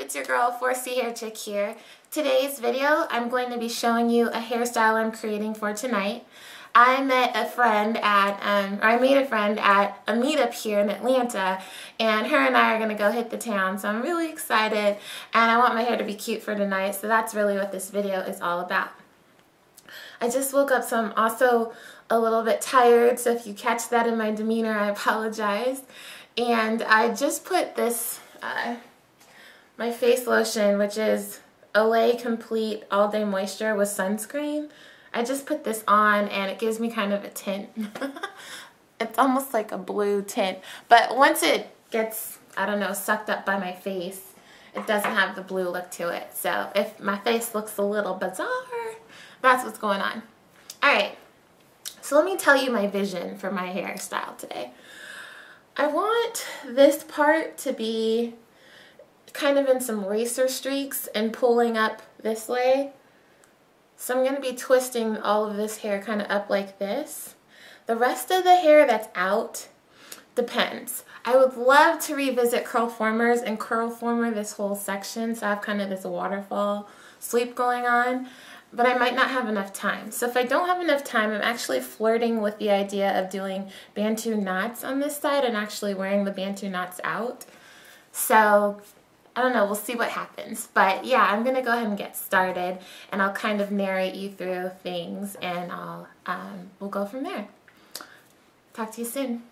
it's your girl 4C Hair Chick here. Today's video, I'm going to be showing you a hairstyle I'm creating for tonight. I met a friend at, I made a friend at a meetup here in Atlanta, and her and I are going to go hit the town, so I'm really excited, and I want my hair to be cute for tonight, so that's really what this video is all about. I just woke up, so I'm also a little bit tired, so if you catch that in my demeanor, I apologize. And I just put this, my face lotion, which is Olay Complete All Day Moisture with sunscreen. I just put this on and it gives me kind of a tint. It's almost like a blue tint, but once it gets, I don't know, sucked up by my face, it doesn't have the blue look to it. So if my face looks a little bizarre, that's what's going on. Alright, so let me tell you my vision for my hairstyle today. I want this part to be kind of in some racer streaks and pulling up this way. So I'm going to be twisting all of this hair kind of up like this. The rest of the hair that's out depends. I would love to revisit Curlformers and Curlformer this whole section, so I have kind of this waterfall sweep going on, but I might not have enough time. So if I don't have enough time, I'm actually flirting with the idea of doing Bantu knots on this side and actually wearing the Bantu knots out. So I don't know, we'll see what happens. But yeah, I'm going to go ahead and get started, and I'll kind of narrate you through things, and we'll go from there. Talk to you soon.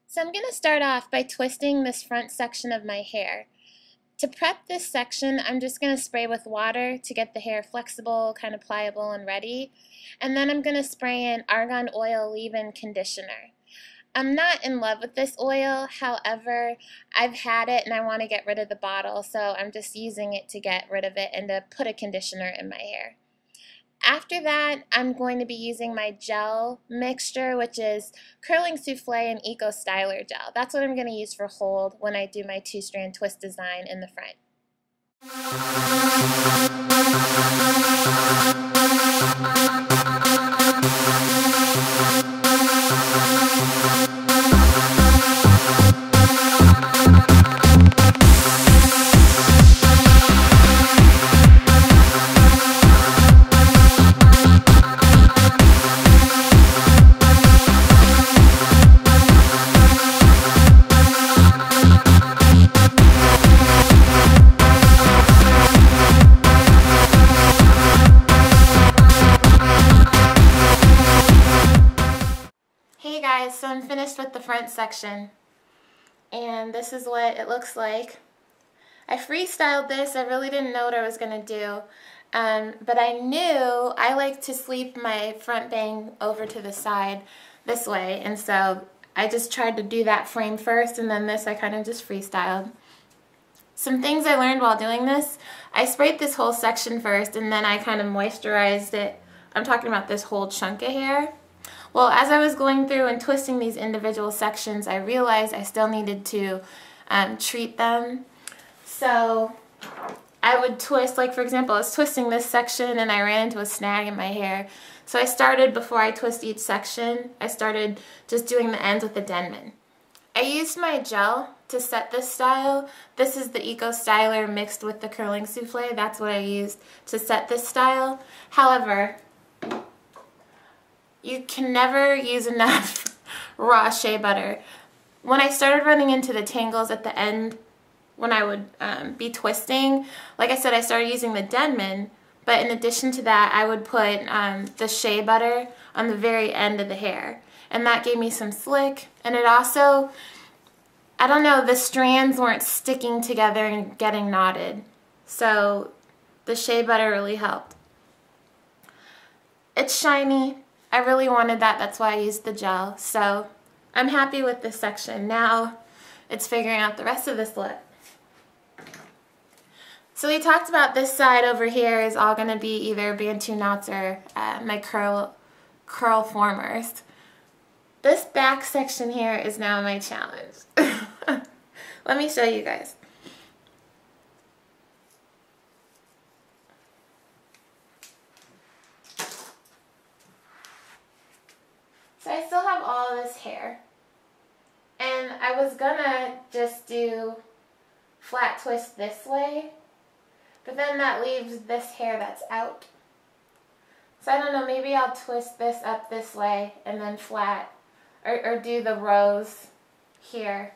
So I'm going to start off by twisting this front section of my hair. To prep this section, I'm just going to spray with water to get the hair flexible, kind of pliable and ready. And then I'm going to spray in Argan Oil Leave-In Conditioner. I'm not in love with this oil, however, I've had it and I want to get rid of the bottle, so I'm just using it to get rid of it and to put a conditioner in my hair. After that, I'm going to be using my gel mixture, which is Curling Souffle and Eco Styler Gel. That's what I'm going to use for hold when I do my two-strand twist design in the front. So I'm finished with the front section, and this is what it looks like. I freestyled this. I really didn't know what I was going to do, but I knew I like to sweep my front bang over to the side this way, and so I just tried to do that frame first, and then this I kind of just freestyled. Some things I learned while doing this: I sprayed this whole section first, and then I kind of moisturized it. I'm talking about this whole chunk of hair. Well, as I was going through and twisting these individual sections, I realized I still needed to treat them. So I would twist, like for example, I was twisting this section and I ran into a snag in my hair. So I started, before I twist each section, I started just doing the ends with the Denman. I used my gel to set this style. This is the Eco Styler mixed with the Curling Souffle. That's what I used to set this style. However, you can never use enough raw shea butter. When I started running into the tangles at the end, when I would be twisting, like I said, I started using the Denman, but in addition to that, I would put the shea butter on the very end of the hair. And that gave me some slick, and it also, I don't know, the strands weren't sticking together and getting knotted. So the shea butter really helped. It's shiny. I really wanted that. That's why I used the gel. So I'm happy with this section. Now it's figuring out the rest of this look. So we talked about this side over here is all going to be either Bantu knots or my Curlformers. This back section here is now my challenge. Let me show you guys. So I still have all this hair. And I was gonna just do flat twist this way. But then that leaves this hair that's out. So I don't know, maybe I'll twist this up this way and then flat. Or do the rows here.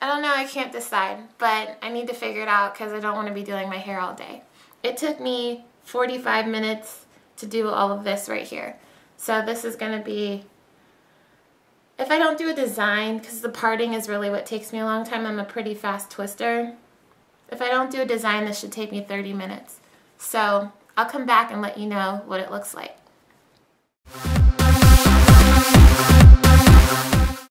I don't know, I can't decide. But I need to figure it out because I don't want to be doing my hair all day. It took me 45 minutes to do all of this right here. So this is going to be, if I don't do a design, because the parting is really what takes me a long time, I'm a pretty fast twister. If I don't do a design, this should take me 30 minutes. So I'll come back and let you know what it looks like.